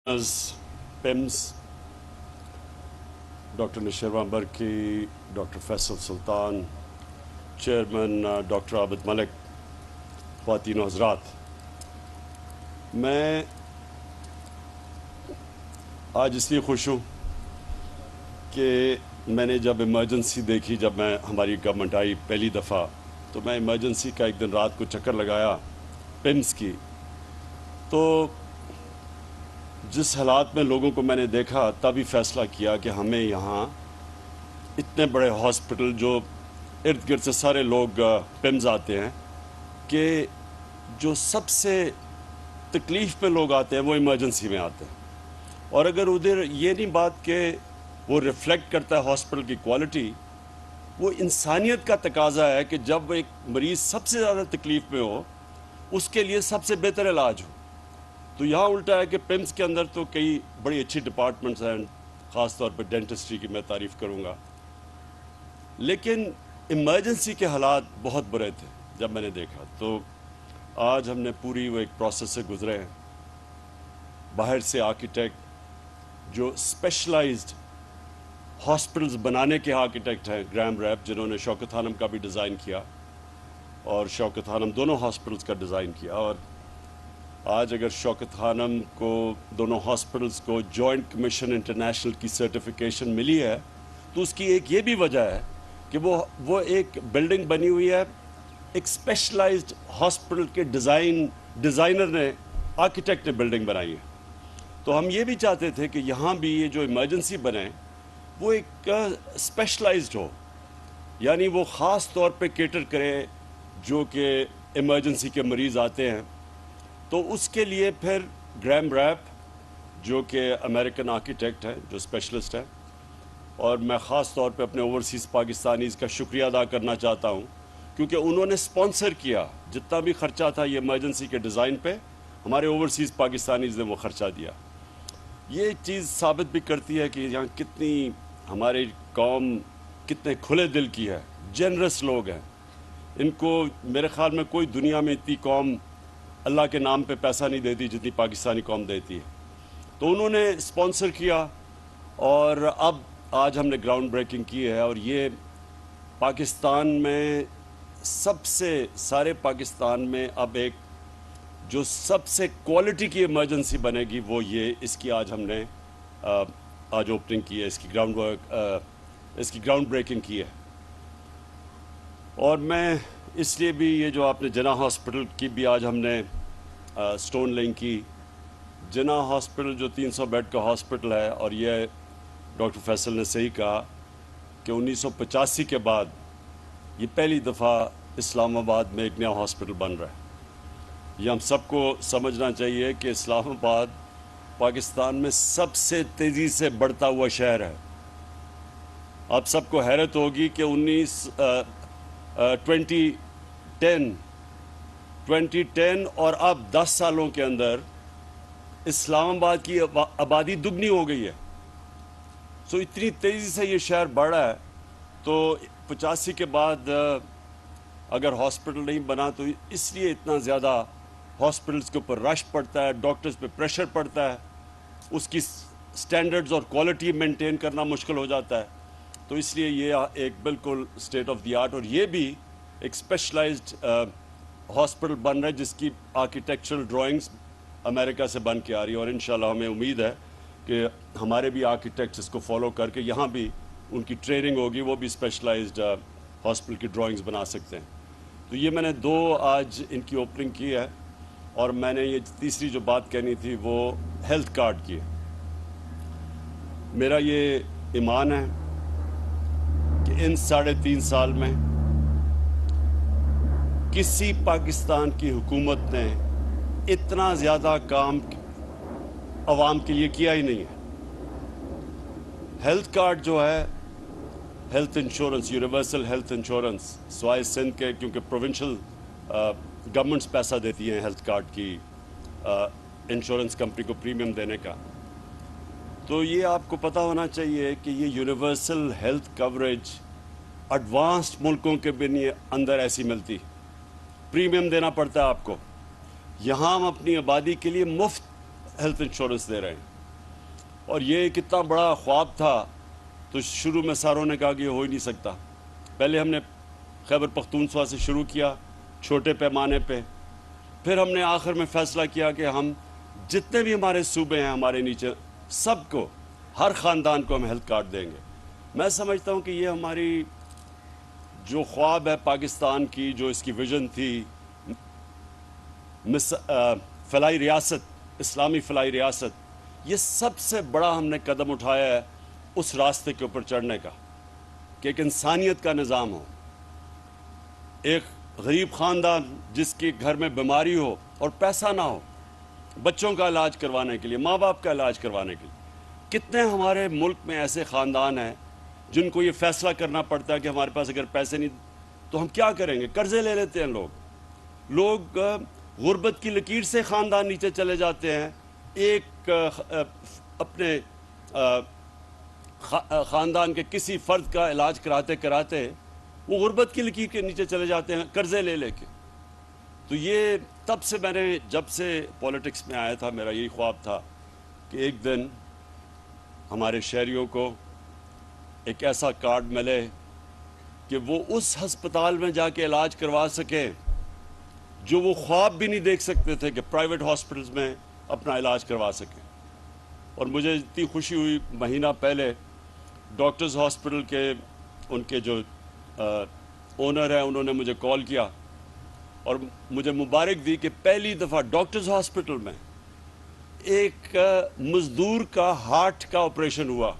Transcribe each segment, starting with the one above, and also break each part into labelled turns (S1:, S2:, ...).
S1: PIMS, doctor Nausherwan Barki, doctor Faisal Sultan, chairman doctor Abid Malik, خواتین و حضرات, میں آج اس لیے خوش ہوں کہ میں نے جب ایمرجنسی دیکھی, جب میں ہماری گورنمنٹ آئی پہلی دفعہ, تو میں ایمرجنسی کا ایک دن رات کو چکر لگایا PIMS کی. تو جس حالات میں لوگوں کو میں نے دیکھا, تبھی فیصلہ کیا کہ ہمیں یہاں اتنے بڑے ہاسپٹل, جو ارد گرد سے سارے لوگ PIMS آتے ہیں, کہ جو سب سے تکلیف پہ لوگ آتے ہیں وہ ایمرجنسی میں آتے ہیں. اور اگر ادھر یہ نہیں بات کہ وہ ریفلیکٹ کرتا ہے ہاسپٹل کی کوالٹی, وہ انسانیت کا تقاضا ہے کہ جب ایک مریض سب سے زیادہ تکلیف میں ہو, اس کے لیے سب سے بہتر علاج ہو. تو یہاں الٹا ہے کہ PIMS کے اندر تو کئی بڑی اچھی ڈپارٹمنٹس ہیں, خاص طور پہ ڈینٹسٹری کی میں تعریف کروں گا, لیکن ایمرجنسی کے حالات بہت برے تھے. جب میں نے دیکھا تو آج ہم نے پوری وہ ایک پروسیس سے گزرے ہیں. باہر سے آرکیٹیکٹ جو اسپیشلائزڈ ہاسپٹلز بنانے کے آرکیٹیکٹ ہیں, گرام ریپ, جنہوں نے شوکت خانم کا بھی ڈیزائن کیا اور شوکت خانم دونوں ہاسپٹلز کا ڈیزائن کیا. اور آج اگر شوکت خانم کو دونوں ہاسپٹلز کو جوائنٹ کمیشن انٹرنیشنل کی سرٹیفیکیشن ملی ہے, تو اس کی ایک یہ بھی وجہ ہے کہ وہ ایک بلڈنگ بنی ہوئی ہے, ایک اسپیشلائزڈ ہاسپٹل کے ڈیزائنر نے, آرکیٹیکٹ نے بلڈنگ بنائی ہے. تو ہم یہ بھی چاہتے تھے کہ یہاں بھی یہ جو ایمرجنسی بنے وہ ایک اسپیشلائزڈ ہو, یعنی وہ خاص طور پہ کیٹر کرے جو کہ ایمرجنسی کے مریض آتے ہیں. تو اس کے لیے پھر گرام ریپ جو کہ امریکن آرکیٹیکٹ ہے, جو اسپیشلسٹ ہے, اور میں خاص طور پہ اپنے اوورسیز پاکستانیز کا شکریہ ادا کرنا چاہتا ہوں, کیونکہ انہوں نے سپانسر کیا. جتنا بھی خرچہ تھا یہ ایمرجنسی کے ڈیزائن پہ, ہمارے اوورسیز پاکستانیز نے وہ خرچہ دیا. یہ چیز ثابت بھی کرتی ہے کہ یہاں کتنی ہماری قوم کتنے کھلے دل کی ہے, جنرس لوگ ہیں. ان کو میرے خیال میں کوئی دنیا میں اتنی قوم اللہ کے نام پہ پیسہ نہیں دیتی جتنی پاکستانی قوم دیتی ہے. تو انہوں نے سپانسر کیا, اور اب آج ہم نے گراؤنڈ بریکنگ کی ہے. اور یہ پاکستان میں سب سے, سارے پاکستان میں اب ایک جو سب سے کوالٹی کی ایمرجنسی بنے گی وہ یہ, اس کی آج ہم نے آج اوپننگ کی ہے, اس کی گراؤنڈ بریکنگ کی ہے. اور میں اس لیے بھی, یہ جو آپ نے جناح ہاسپٹل کی بھی آج ہم نے سٹون لینگ کی. جناح ہاسپٹل جو 300 بیڈ کا ہاسپٹل ہے, اور یہ ڈاکٹر فیصل نے صحیح کہا کہ 1985 کے بعد یہ پہلی دفعہ اسلام آباد میں ایک نیا ہاسپٹل بن رہا ہے. یہ ہم سب کو سمجھنا چاہیے کہ اسلام آباد پاکستان میں سب سے تیزی سے بڑھتا ہوا شہر ہے. آپ سب کو حیرت ہوگی کہ 2010 اور اب 10 سالوں کے اندر اسلام آباد کی آبادی دگنی ہو گئی ہے. سو اتنی تیزی سے یہ شہر بڑھ رہا ہے. تو 85 کے بعد اگر ہاسپٹل نہیں بنا تو اس لیے اتنا زیادہ ہاسپٹلس کے اوپر رش پڑتا ہے, ڈاکٹرز پہ پریشر پڑتا ہے, اس کی سٹینڈرڈز اور کوالٹی مینٹین کرنا مشکل ہو جاتا ہے. تو اس لیے یہ ایک بالکل اسٹیٹ آف دی آرٹ, اور یہ بھی ایک اسپیشلائزڈ ہاسپٹل بن رہا ہے جس کی آرکیٹیکچرل ڈرائنگز امریکہ سے بن کے آ رہی ہے. اور انشاءاللہ ہمیں امید ہے کہ ہمارے بھی آرکیٹیکٹس اس کو فالو کر کے یہاں بھی ان کی ٹریننگ ہوگی, وہ بھی اسپیشلائزڈ ہاسپٹل کی ڈرائنگز بنا سکتے ہیں. تو یہ میں نے 2 آج ان کی اوپننگ کی ہے. اور میں نے یہ تیسری جو بات کہنی تھی وہ ہیلتھ کارڈ کی ہے. میرا یہ ایمان ہے کہ ان 3.5 سال میں کسی پاکستان کی حکومت نے اتنا زیادہ کام عوام کے لیے کیا ہی نہیں ہے. ہیلتھ کارڈ جو ہے, health insurance, universal health insurance, سوائے سندھ کے, کیونکہ پروونشل گورنمنٹس پیسہ دیتی ہیں ہیلتھ کارڈ کی انشورنس کمپنی کو پریمیم دینے کا. تو یہ آپ کو پتہ ہونا چاہیے کہ یہ یونیورسل ہیلتھ کوریج ایڈوانسڈ ملکوں کے بھی اندر ایسی ملتی, پریمیم دینا پڑتا ہے آپ کو. یہاں ہم اپنی آبادی کے لیے مفت ہیلتھ انشورنس دے رہے ہیں. اور یہ کتنا بڑا خواب تھا، تو شروع میں ساروں نے کہا کہ یہ ہو ہی نہیں سکتا۔ پہلے ہم نے خیبر پختونخوا سے شروع کیا چھوٹے پیمانے پہ، پھر ہم نے آخر میں فیصلہ کیا کہ ہم جتنے بھی ہمارے صوبے ہیں ہمارے نیچے، سب کو، ہر خاندان کو ہم ہیلتھ کارڈ دیں گے۔ میں سمجھتا ہوں کہ یہ ہماری جو خواب ہے پاکستان کی، جو اس کی ویژن تھی، فلاحی ریاست، اسلامی فلاحی ریاست، یہ سب سے بڑا ہم نے قدم اٹھایا ہے اس راستے کے اوپر چڑھنے کا، کہ ایک انسانیت کا نظام ہو۔ ایک غریب خاندان جس کے گھر میں بیماری ہو اور پیسہ نہ ہو بچوں کا علاج کروانے کے لیے، ماں باپ کا علاج کروانے کے لیے۔ کتنے ہمارے ملک میں ایسے خاندان ہیں جن کو یہ فیصلہ کرنا پڑتا ہے کہ ہمارے پاس اگر پیسے نہیں تو ہم کیا کریں گے، قرضے لے لیتے ہیں لوگ غربت کی لکیر سے خاندان نیچے چلے جاتے ہیں۔ ایک اپنے خاندان کے کسی فرد کا علاج کراتے کراتے وہ غربت کی لکیر کے نیچے چلے جاتے ہیں قرضے لے لے کے۔ تو یہ تب سے میں نے جب سے پولیٹکس میں آیا تھا میرا یہی خواب تھا کہ ایک دن ہمارے شہریوں کو ایک ایسا کارڈ ملے کہ وہ اس ہسپتال میں جا کے علاج کروا سکیں جو وہ خواب بھی نہیں دیکھ سکتے تھے کہ پرائیویٹ ہاسپٹلز میں اپنا علاج کروا سکیں۔ اور مجھے اتنی خوشی ہوئی، مہینہ پہلے ڈاکٹرز ہاسپٹل کے ان کے جو اونر ہیں انہوں نے مجھے کال کیا اور مجھے مبارک دی کہ پہلی دفعہ ڈاکٹرز ہاسپٹل میں ایک مزدور کا ہارٹ کا آپریشن ہوا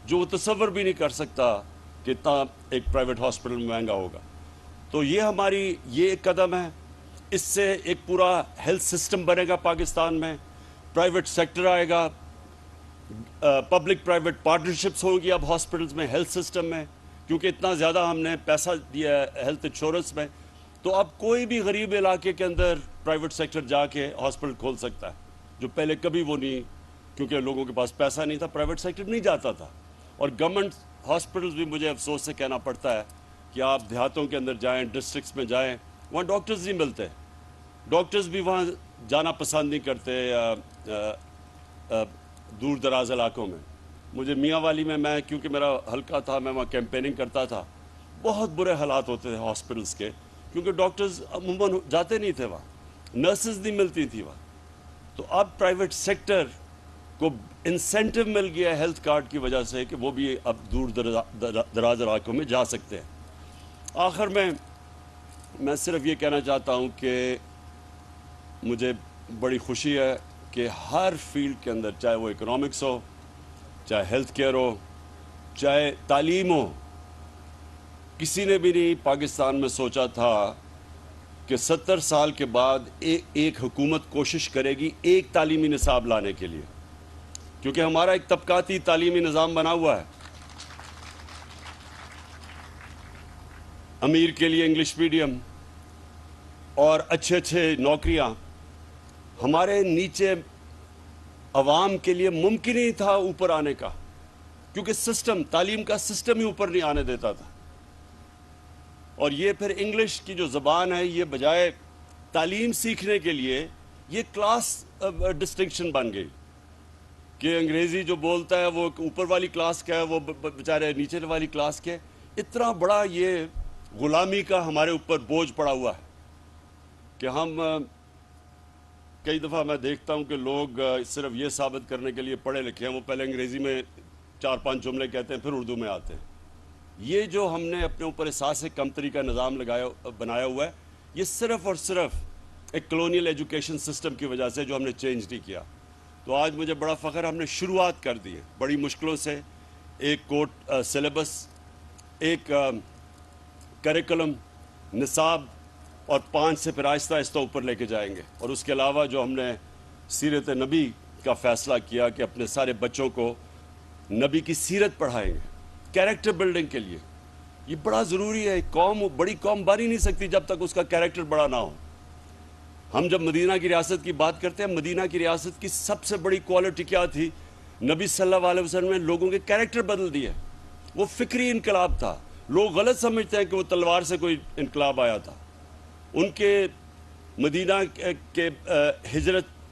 S1: جو وہ تصور بھی نہیں کر سکتا کہ اتنا ایک پرائیویٹ ہاسپٹل میں مہنگا ہوگا۔ تو یہ ہماری یہ ایک قدم ہے، اس سے ایک پورا ہیلتھ سسٹم بنے گا پاکستان میں، پرائیویٹ سیکٹر آئے گا، پبلک پرائیویٹ پارٹنرشپس ہوں گی اب ہاسپٹلز میں، ہیلتھ سسٹم میں، کیونکہ اتنا زیادہ ہم نے پیسہ دیا ہے ہیلتھ انشورنس میں۔ تو اب کوئی بھی غریب علاقے کے اندر پرائیویٹ سیکٹر جا کے ہاسپٹل کھول سکتا ہے، جو پہلے کبھی وہ نہیں، کیونکہ لوگوں کے پاس پیسہ نہیں تھا، پرائیویٹ سیکٹر نہیں جاتا تھا۔ اور گورنمنٹ ہاسپٹلز بھی مجھے افسوس سے کہنا پڑتا ہے کہ آپ دیہاتوں کے اندر جائیں، ڈسٹرکٹس میں جائیں، وہاں ڈاکٹرز نہیں ملتے، ڈاکٹرز بھی وہاں جانا پسند نہیں کرتے دور دراز علاقوں میں۔ مجھے میاں والی میں کیونکہ میرا حلقہ تھا، میں وہاں کیمپیننگ کرتا تھا، بہت برے حالات ہوتے تھے ہاسپٹلز کے، کیونکہ ڈاکٹرز عموماً جاتے نہیں تھے وہاں، نرسز نہیں ملتی تھی وہاں۔ تو اب پرائیویٹ سیکٹر کو انسینٹو مل گیا ہے ہیلتھ کارڈ کی وجہ سے کہ وہ بھی اب دور دراز علاقوں میں جا سکتے ہیں۔ آخر میں صرف یہ کہنا چاہتا ہوں کہ مجھے بڑی خوشی ہے کہ ہر فیلڈ کے اندر، چاہے وہ اکنامکس ہو، چاہے ہیلتھ کیئر ہو، چاہے تعلیم ہو، کسی نے بھی نہیں پاکستان میں سوچا تھا کہ 70 سال کے بعد ایک حکومت کوشش کرے گی ایک تعلیمی نصاب لانے کے لیے، کیونکہ ہمارا ایک طبقاتی تعلیمی نظام بنا ہوا ہے۔ امیر کے لیے انگلش میڈیم اور اچھے نوکریاں، ہمارے نیچے عوام کے لیے ممکن ہی تھا اوپر آنے کا، کیونکہ تعلیم کا سسٹم ہی اوپر نہیں آنے دیتا تھا۔ اور یہ پھر انگلش کی جو زبان ہے، یہ بجائے تعلیم سیکھنے کے لیے یہ کلاس ڈسٹنکشن بن گئی کہ انگریزی جو بولتا ہے وہ اوپر والی کلاس کا ہے، وہ بیچارے نیچے والی کلاس کے۔ اتنا بڑا یہ غلامی کا ہمارے اوپر بوجھ پڑا ہوا ہے کہ ہم کئی دفعہ میں دیکھتا ہوں کہ لوگ صرف یہ ثابت کرنے کے لیے پڑھے لکھے ہیں، وہ پہلے انگریزی میں 4-5 جملے کہتے ہیں پھر اردو میں آتے ہیں۔ یہ جو ہم نے اپنے اوپر احساس کمتری کا نظام بنایا ہوا ہے، یہ صرف اور صرف ایک کلونیل ایجوکیشن سسٹم کی وجہ سے جو ہم نے چینج نہیں کیا۔ تو آج مجھے بڑا فخر، ہم نے شروعات کر دی ہے بڑی مشکلوں سے، ایک سلیبس، ایک کریکولم، نصاب، اور 5 سے پھر آہستہ آہستہ اوپر لے کے جائیں گے۔ اور اس کے علاوہ جو ہم نے سیرت نبی کا فیصلہ کیا کہ اپنے سارے بچوں کو نبی کی سیرت پڑھائیں گے، کیریکٹر بلڈنگ کے لیے۔ یہ بڑا ضروری ہے، بڑی قوم بن ہی نہیں سکتی جب تک اس کا کیریکٹر بڑا نہ ہو۔ ہم جب مدینہ کی ریاست کی بات کرتے ہیں، مدینہ کی ریاست کی سب سے بڑی کوالٹی کیا تھی؟ نبی صلی اللہ علیہ وسلم نے لوگوں کے کیریکٹر بدل دیے۔ وہ فکری انقلاب تھا۔ لوگ غلط سمجھتے ہیں کہ وہ تلوار سے کوئی انقلاب آیا تھا۔ ان کے مدینہ کے ہجرت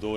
S1: 2